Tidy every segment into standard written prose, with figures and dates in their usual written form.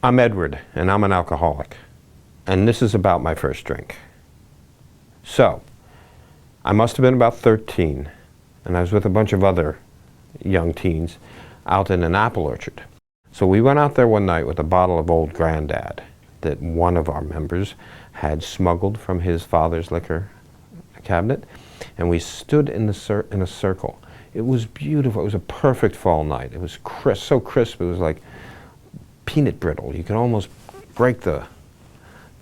I'm Edward, and I'm an alcoholic. And this is about my first drink. So, I must have been about 13, and I was with a bunch of other young teens out in an apple orchard. So we went out there one night with a bottle of Old Grandad that one of our members had smuggled from his father's liquor cabinet, and we stood in a circle. It was beautiful. It was a perfect fall night. It was crisp, so crisp. It was like peanut brittle. You could almost break the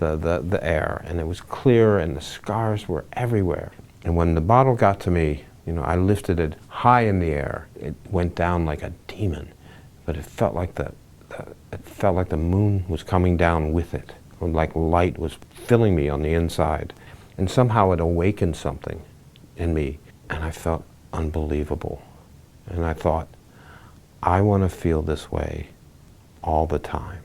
air, and it was clear, and the scars were everywhere. And when the bottle got to me, you know, I lifted it high in the air. It went down like a demon, but it felt like the moon was coming down with it, or like light was filling me on the inside. And somehow it awakened something in me, and I felt unbelievable. And I thought, I want to feel this way all the time.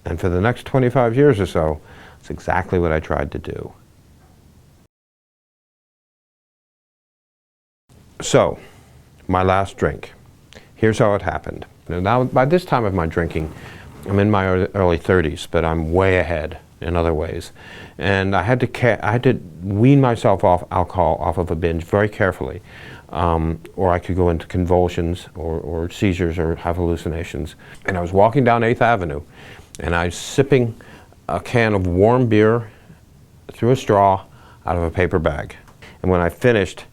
And for the next 25 years or so, it's exactly what I tried to do. So, my last drink. Here's how it happened. Now, by this time of my drinking, I'm in my early 30s, but I'm way ahead in other ways. And I had to wean myself off alcohol, off of a binge very carefully, or I could go into convulsions or seizures or have hallucinations. And I was walking down 8th Avenue, and I was sipping a can of warm beer through a straw out of a paper bag. And when I finished,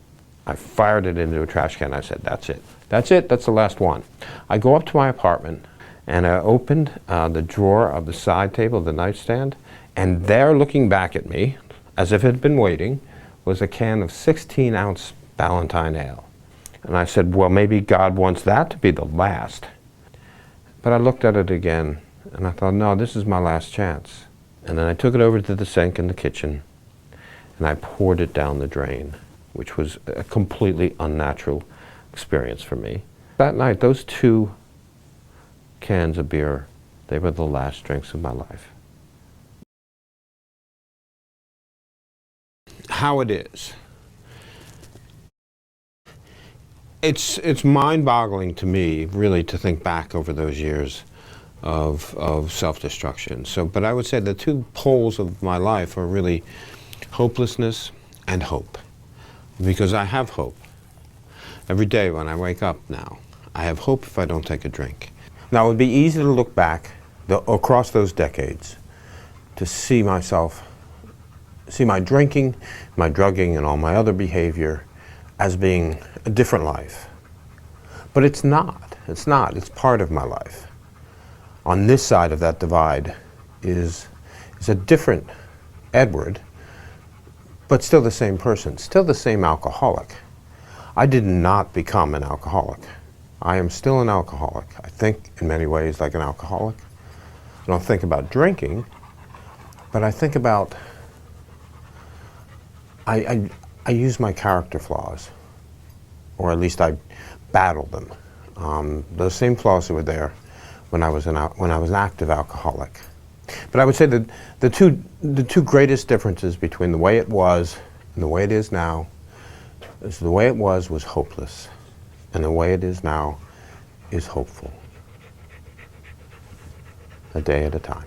I fired it into a trash can. I said, that's it. That's it. That's the last one. I go up to my apartment, and I opened the drawer of the side table of the nightstand, and there, looking back at me, as if it had been waiting, was a can of 16-ounce Ballantine ale. And I said, well, maybe God wants that to be the last. But I looked at it again, and I thought, no, this is my last chance. And then I took it over to the sink in the kitchen, and I poured it down the drain, which was a completely unnatural experience for me. That night, those 2 cans of beer, they were the last drinks of my life. How it is. It's mind-boggling to me, really, to think back over those years of self-destruction. But I would say the 2 poles of my life are really hopelessness and hope. Because I have hope. Every day when I wake up now, I have hope if I don't take a drink. Now, it would be easy to look back across those decades to see myself, see my drinking, my drugging, and all my other behavior as being a different life. But it's not. It's not. It's part of my life. On this side of that divide is a different Edward, but still the same person, still the same alcoholic. I did not become an alcoholic. I am still an alcoholic. I think in many ways like an alcoholic. I don't think about drinking, but I think about, I use my character flaws, or at least I battle them. Those same flaws that were there when I was an active alcoholic. But I would say that the two greatest differences between the way it was and the way it is now is the way it was hopeless, and the way it is now is hopeful. A day at a time.